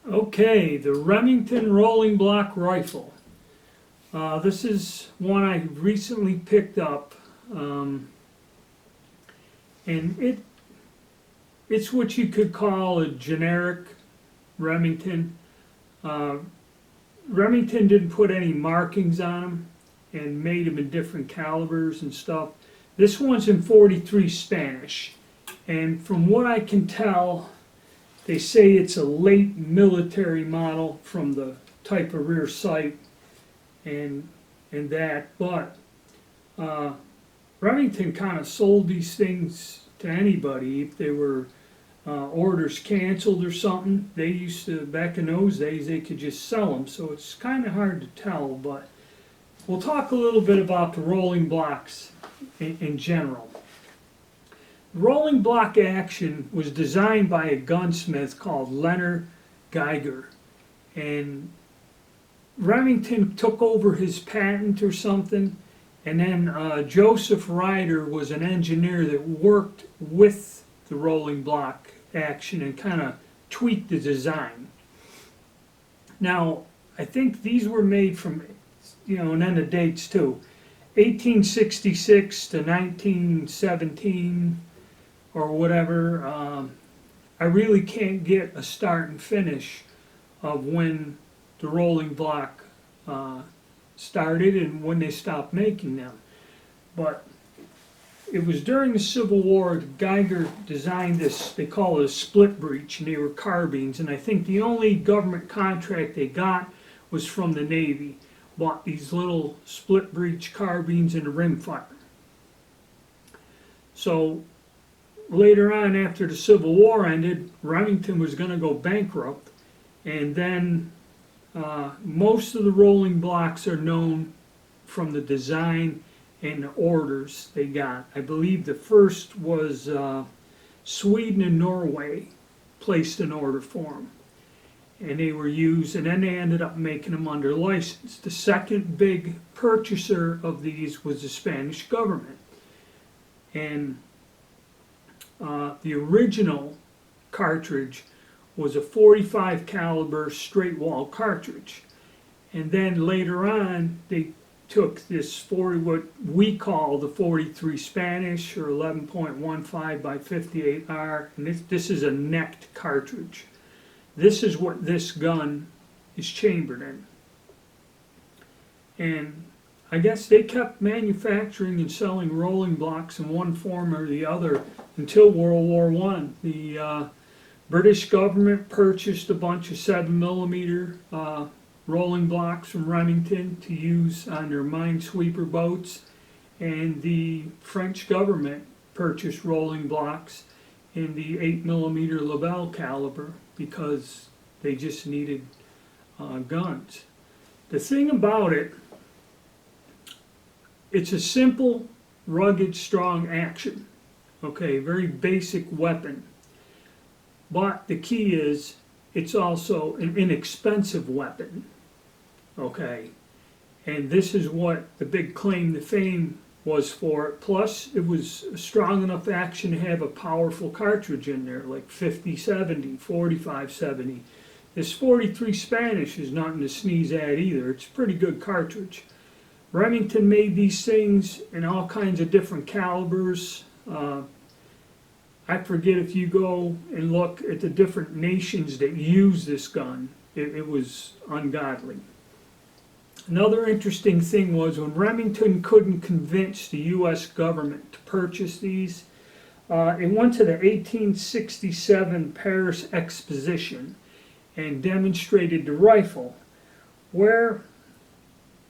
Okay, the Remington rolling block rifle. This is one I recently picked up, and it's what you could call a generic Remington. Uh, Remington didn't put any markings on them and made them in different calibers and stuff. This one's in 43 Spanish, and from what I can tell, they say it's a late military model from the type of rear sight and that, but Remington kind of sold these things to anybody if they were orders canceled or something. They used to, back in those days, they could just sell them, so it's kind of hard to tell, but we'll talk a little bit about the rolling blocks in general. Rolling block action was designed by a gunsmith called Leonard Geiger, and Remington took over his patent or something, and then Joseph Ryder was an engineer that worked with the rolling block action and kind of tweaked the design. Now, I think these were made from, and then the dates too, 1866 to 1917 or whatever. I really can't get a start and finish of when the rolling block started and when they stopped making them. But it was during the Civil War that Geiger designed this, they call it a split breech, and they were carbines, and I think the only government contract they got was from the Navy. Bought these little split breech carbines and a rimfire. So later on, after the Civil War ended, Remington was going to go bankrupt, and then most of the rolling blocks are known from the design and the orders they got. I believe the first was Sweden and Norway placed an order for them, and they were used, and then they ended up making them under license. The second big purchaser of these was the Spanish government, and the original cartridge was a 45 caliber straight wall cartridge, and then later on they took this what we call the 43 Spanish, or 11.15 by 58R, and this is a necked cartridge. This is what this gun is chambered in, and I guess they kept manufacturing and selling rolling blocks in one form or the other until World War I. The British government purchased a bunch of 7mm rolling blocks from Remington to use on their minesweeper boats, and the French government purchased rolling blocks in the 8mm Lebel caliber because they just needed guns. The thing about it, it's a simple, rugged, strong action. Okay, very basic weapon. But the key is, it's also an inexpensive weapon. Okay, and this is what the big claim to fame was for it. Plus, it was a strong enough action to have a powerful cartridge in there, like 50-70, 45-70. This 43 Spanish is nothing to sneeze at either. It's a pretty good cartridge. Remington made these things in all kinds of different calibers. I forget, if you go and look at the different nations that use this gun, it was ungodly. Another interesting thing was when Remington couldn't convince the U.S. government to purchase these, it went to the 1867 Paris Exposition and demonstrated the rifle, where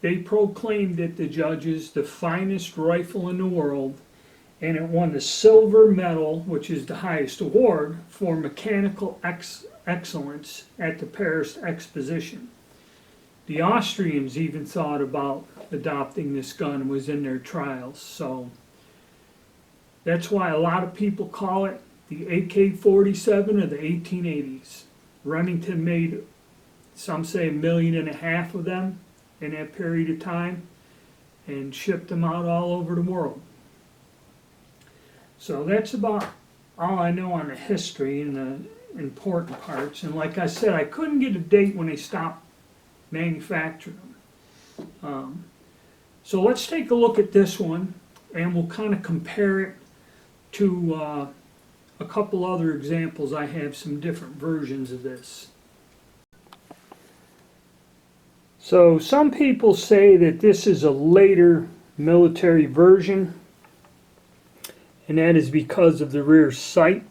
they proclaimed it, the judges, the finest rifle in the world, and it won the silver medal, which is the highest award, for mechanical excellence at the Paris Exposition. The Austrians even thought about adopting this gun and was in their trials, so that's why a lot of people call it the AK-47 of the 1880s. Remington made, some say, 1.5 million of them in that period of time and shipped them out all over the world. So that's about all I know on the history, and important parts. And like I said, I couldn't get a date when they stopped manufacturing them. So let's take a look at this one, and we'll kind of compare it to a couple other examples. I have some different versions of this. So some people say that this is a later military version, and that is because of the rear sight.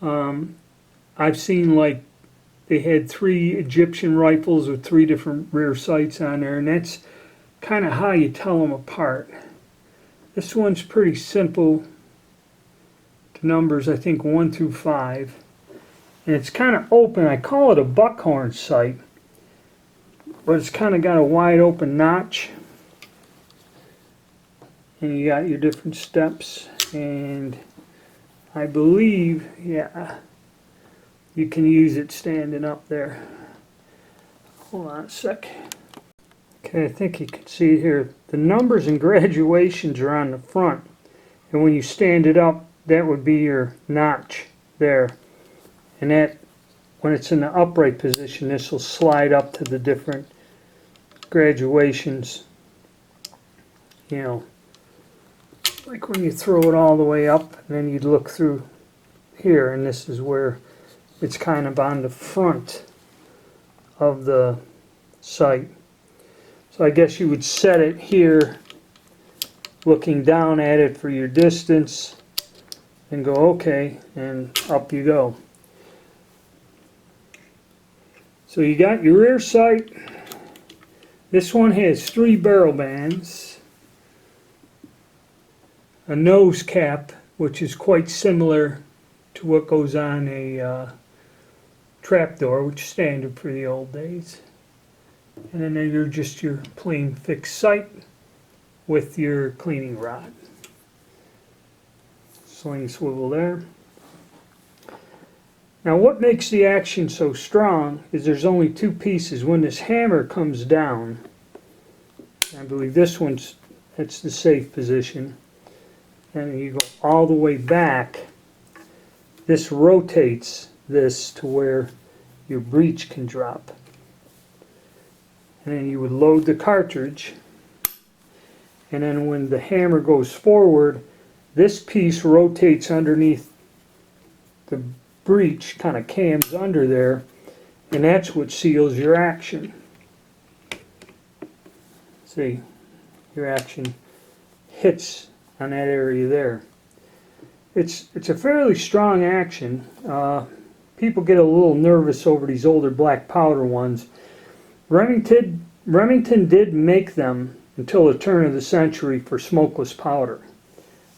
I've seen like they had 3 Egyptian rifles with 3 different rear sights on there, and that's kind of how you tell them apart. This one's pretty simple to numbers, I think 1 through 5, and it's kind of open. I call it a buckhorn sight, but it's kind of got a wide open notch, and you got your different steps, and I believe, yeah, you can use it standing up there. Hold on a sec. Okay, I think you can see here, the numbers and graduations are on the front, and when you stand it up, that would be your notch there, and that, when it's in the upright position, this will slide up to the different graduations, you know, like when you throw it all the way up, and then you'd look through here, and this is where it's kind of on the front of the sight. So I guess you would set it here, looking down at it for your distance, and go okay, and up you go. So you got your rear sight. This one has 3 barrel bands, a nose cap, which is quite similar to what goes on a trapdoor, which is standard for the old days. And then you're just your plain fixed sight with your cleaning rod. Sling swivel there. Now what makes the action so strong is there's only 2 pieces. When this hammer comes down, I believe this one's, it's the safe position, and you go all the way back, this rotates this to where your breech can drop. And then you would load the cartridge, and then when the hammer goes forward, this piece rotates underneath the breech, kind of cams under there, and that's what seals your action. See, your action hits on that area there. It's a fairly strong action. People get a little nervous over these older black powder ones. Remington did make them until the turn of the century for smokeless powder.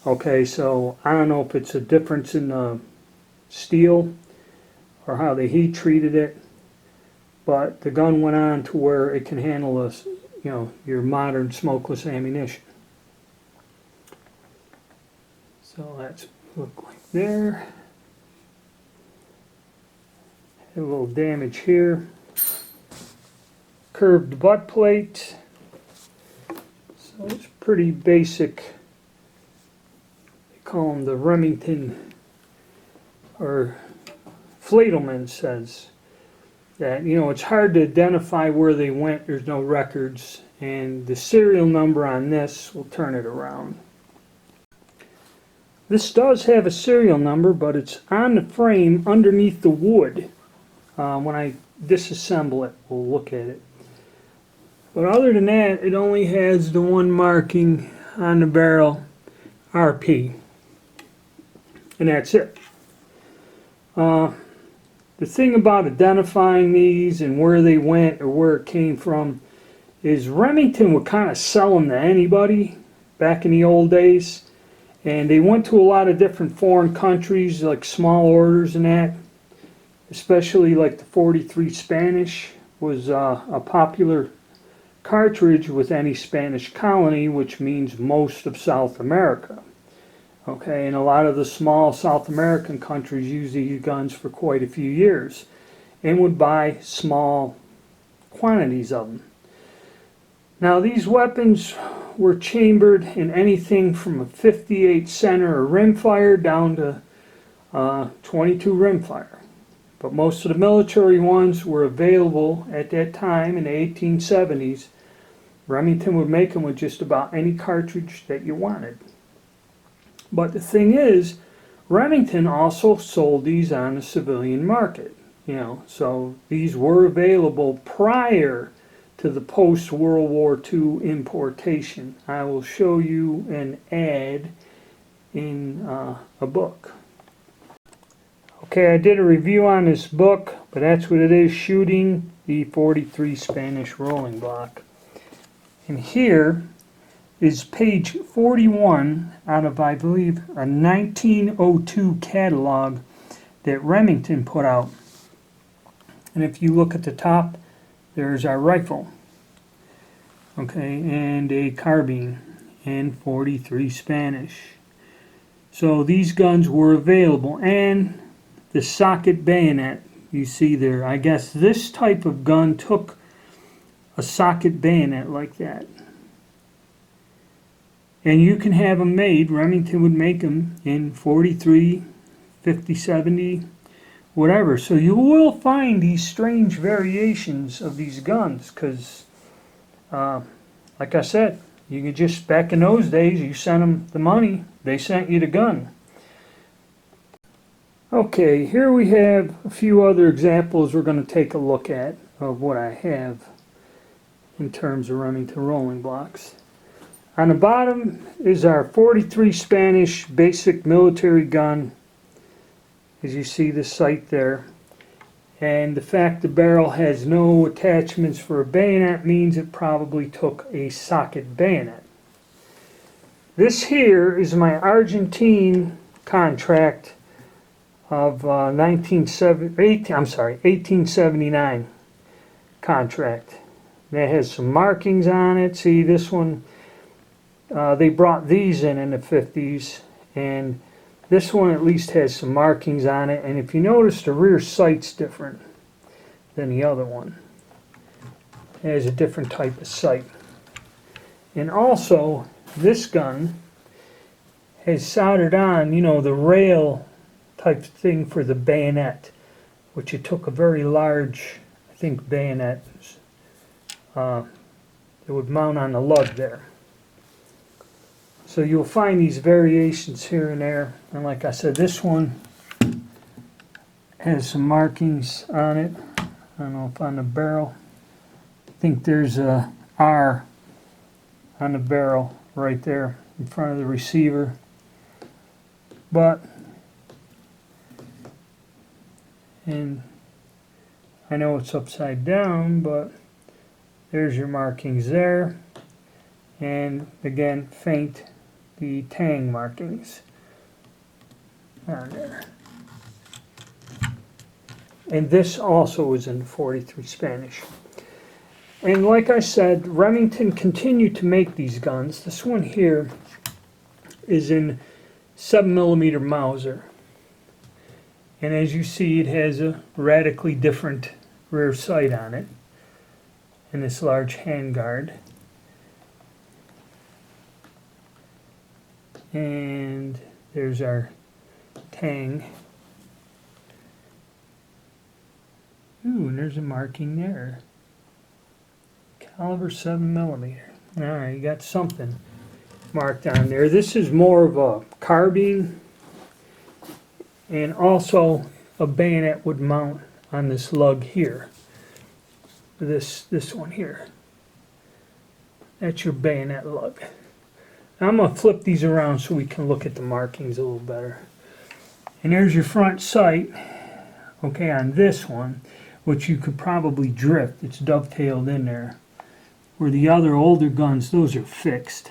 Okay, so I don't know if it's a difference in the steel or how the heat treated it, but the gun went on to where it can handle this, you know, your modern smokeless ammunition. So that's look like there. A little damage here. Curved butt plate. So it's pretty basic. They call them the Remington, or Fladelman says that, you know, it's hard to identify where they went. There's no records, and the serial number on this will turn it around. This does have a serial number, but it's on the frame underneath the wood. When I disassemble it, we'll look at it. But other than that, it only has the one marking on the barrel, RP. And that's it. The thing about identifying these and where they went or where it came from is Remington would kind of sell them to anybody back in the old days. And they went to a lot of different foreign countries, like small orders and that. Especially like the 43 Spanish was a popular cartridge with any Spanish colony, which means most of South America. Okay, and a lot of the small South American countries used these guns for quite a few years and would buy small quantities of them. Now these weapons were chambered in anything from a .58 center or rimfire down to 22 rimfire. But most of the military ones were available at that time in the 1870s. Remington would make them with just about any cartridge that you wanted. But the thing is, Remington also sold these on the civilian market. So these were available prior to the post-World War II importation. I will show you an ad in a book. Okay, I did a review on this book, but that's what it is, Shooting the 43 Spanish Rolling Block. And here is page 41 out of, I believe, a 1902 catalog that Remington put out. And if you look at the top, there's our rifle, okay, and a carbine, and 43 Spanish. So these guns were available, and the socket bayonet you see there. I guess this type of gun took a socket bayonet like that. And you can have them made, Remington would make them in 43, 50, 70, whatever. So you will find these strange variations of these guns because, like I said, you could just, back in those days, you sent them the money, they sent you the gun. Okay, here we have a few other examples we're going to take a look at of what I have in terms of Remington rolling blocks. On the bottom is our 43 Spanish basic military gun, as you see the sight there. And the fact the barrel has no attachments for a bayonet means it probably took a socket bayonet. This here is my Argentine contract of 1879 contract. That has some markings on it. See, this one, they brought these in the 50s, and this one at least has some markings on it. And if you notice, the rear sight's different than the other one. It has a different type of sight. And also, this gun has soldered on, the rail type thing for the bayonet, which it took a very large, I think, bayonet that would mount on the lug there. So you'll find these variations here and there. And like I said, this one has some markings on it. I don't know if on the barrel. I think there's a R on the barrel right there in front of the receiver. But and I know it's upside down, but there's your markings there. And again, faint the tang markings on there. And this also is in 43 Spanish. And like I said, Remington continued to make these guns. This one here is in 7mm Mauser. And as you see, it has a radically different rear sight on it and this large handguard. And there's our tang. Ooh, and there's a marking there. Caliber 7mm. Alright, you got something marked on there. This is more of a carbine, and also a bayonet would mount on this lug here. This one here. That's your bayonet lug. Now I'm going to flip these around so we can look at the markings a little better. And there's your front sight, okay, on this one, which you could probably drift. It's dovetailed in there. Where the other older guns, those are fixed.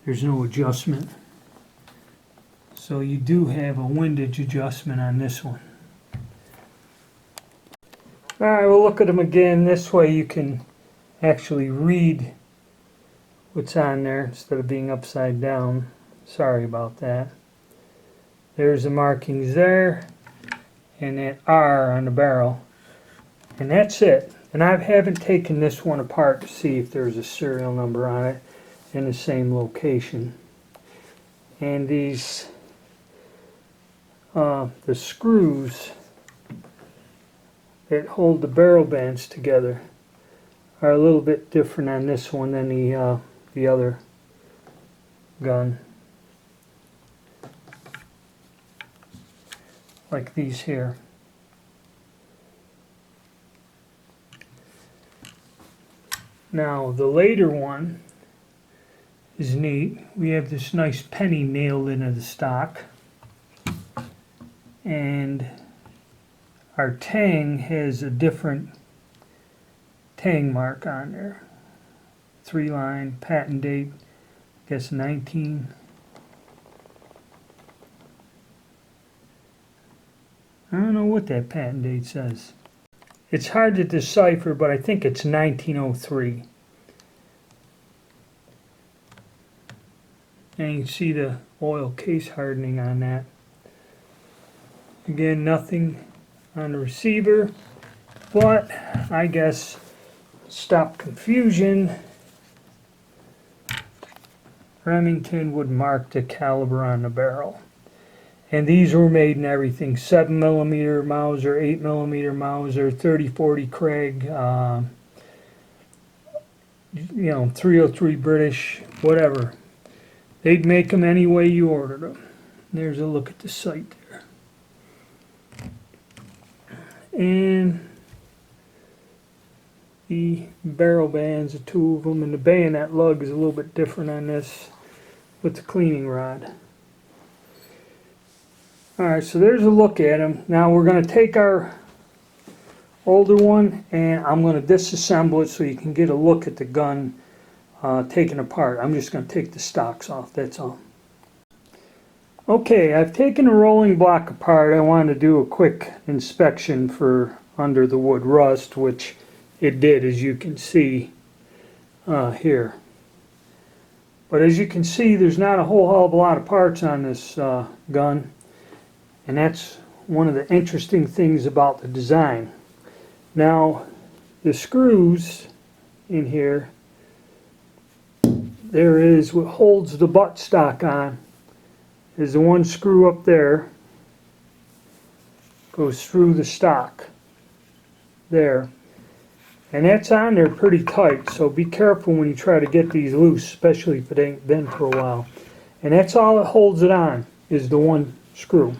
There's no adjustment. So you do have a windage adjustment on this one. Alright, we'll look at them again. This way you can actually read what's on there instead of being upside down. Sorry about that. There's the markings there and that R on the barrel. And that's it. And I haven't taken this one apart to see if there's a serial number on it in the same location. And these the screws that hold the barrel bands together are a little bit different on this one than the other gun. Like these here. Now the later one is neat. We have this nice penny nailed into the stock, and our tang has a different tang mark on there. 3-line patent date, I guess 19. I don't know what that patent date says. It's hard to decipher, but I think it's 1903. And you can see the oil case hardening on that. Again, nothing on the receiver, but I guess stop confusion, Remington would mark the caliber on the barrel. And these were made in everything: 7mm Mauser, 8mm Mauser, 30-40 Craig, 303 British, whatever. They'd make them any way you ordered them. There's a look at the sight there. And the barrel bands, the two of them, and the bayonet lug is a little bit different on this with the cleaning rod. Alright, so there's a look at them. Now we're going to take our older one and I'm going to disassemble it so you can get a look at the gun taken apart. I'm just going to take the stocks off, that's all. Okay, I've taken the rolling block apart. I wanted to do a quick inspection for under the wood rust, which it did, as you can see here. But as you can see, there's not a whole hell of a lot of parts on this gun. And that's one of the interesting things about the design. Now, the screws in here, there is what holds the buttstock on, is the one screw up there, goes through the stock there. And that's on there pretty tight, so be careful when you try to get these loose, especially if it ain't been for a while. And that's all that holds it on, is the one screw.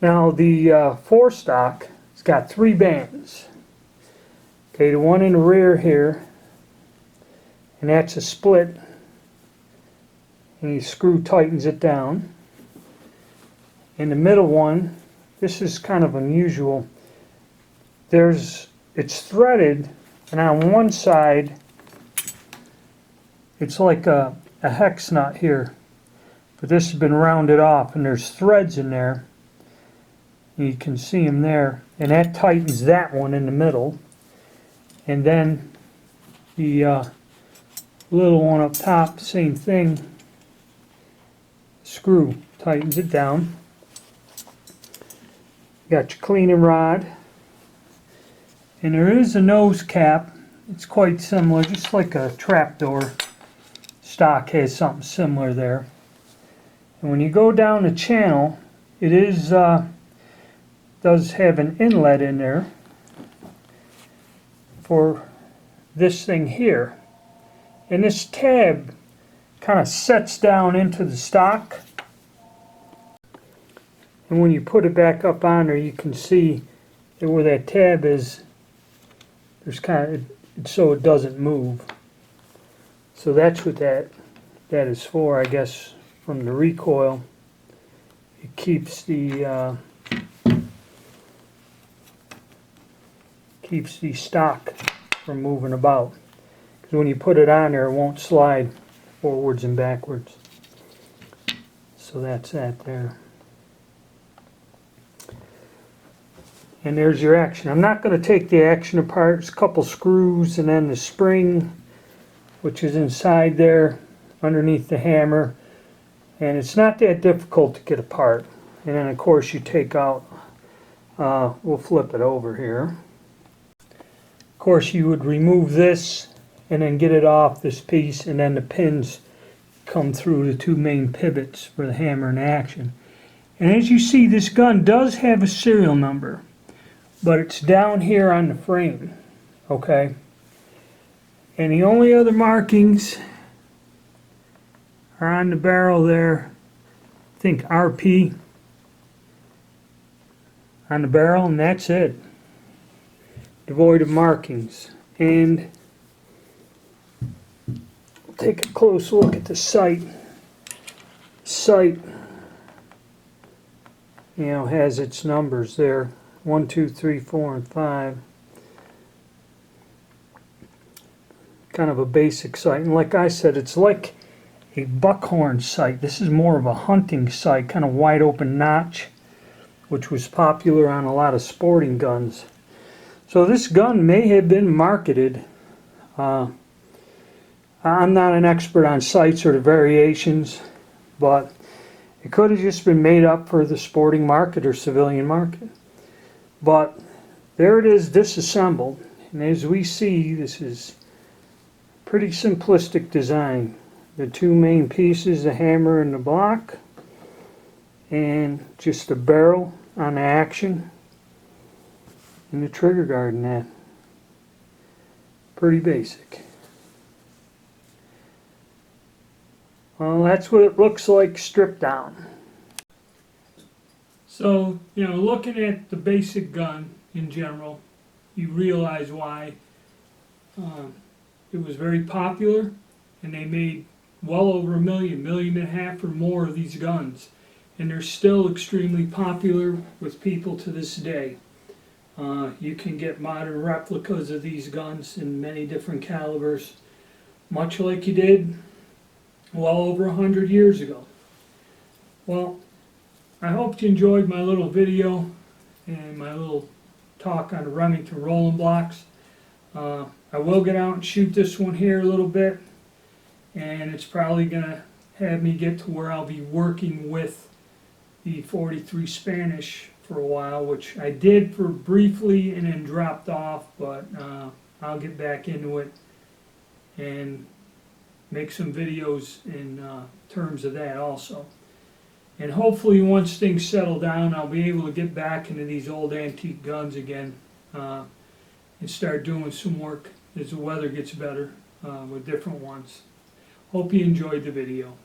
Now the forestock has got 3 bands. Okay, the one in the rear here, and that's a split, and the screw tightens it down. In the middle one, this is kind of unusual. It's threaded, and on one side it's like a hex nut here, but this has been rounded off, and there's threads in there. You can see them there, and that tightens that one in the middle, and then the little one up top, same thing, screw tightens it down. You got your cleaning rod, and there is a nose cap. It's quite similar, just like a trapdoor. Stock has something similar there. And when you go down the channel, it is does have an inlet in there for this thing here. And this tab kind of sets down into the stock. And when you put it back up on there, you can see that where that tab is, there's kind of, so it doesn't move. So that's what that is for, I guess, from the recoil. It keeps the stock from moving about. Because when you put it on there, it won't slide forwards and backwards. So that's that there. And there's your action. I'm not going to take the action apart. There's a couple screws and then the spring, which is inside there underneath the hammer. And it's not that difficult to get apart. And then of course you take out, we'll flip it over here. Of course you would remove this and then get it off this piece, and then the pins come through the two main pivots for the hammer and action. And as you see, this gun does have a serial number, but it's down here on the frame, okay? And the only other markings are on the barrel there. I think RP on the barrel, and that's it. Devoid of markings. And we'll take a close look at the sight. Sight, you know, has its numbers there. 1, 2, 3, 4, and 5. Kind of a basic sight. And like I said, it's like a buckhorn sight. This is more of a hunting sight, kind of wide open notch, which was popular on a lot of sporting guns. So this gun may have been marketed. I'm not an expert on sights or the variations, but it could have just been made up for the sporting market or civilian market. But there it is, disassembled. And as we see, this is pretty simplistic design. The two main pieces, the hammer and the block, and just the barrel on the action, and the trigger guard and that. Pretty basic. Well, that's what it looks like stripped down. So, you know, looking at the basic gun in general, you realize why it was very popular, and they made well over 1 million, 1.5 million or more of these guns. And they're still extremely popular with people to this day. You can get modern replicas of these guns in many different calibers, much like you did well over 100 years ago. Well, I hope you enjoyed my little video and my little talk on the Remington rolling blocks. I will get out and shoot this one here a little bit, and it's probably going to have me get to where I'll be working with the 43 Spanish for a while, which I did for briefly and then dropped off, but I'll get back into it and make some videos in terms of that also. And hopefully once things settle down, I'll be able to get back into these old antique guns again and start doing some work as the weather gets better with different ones. Hope you enjoyed the video.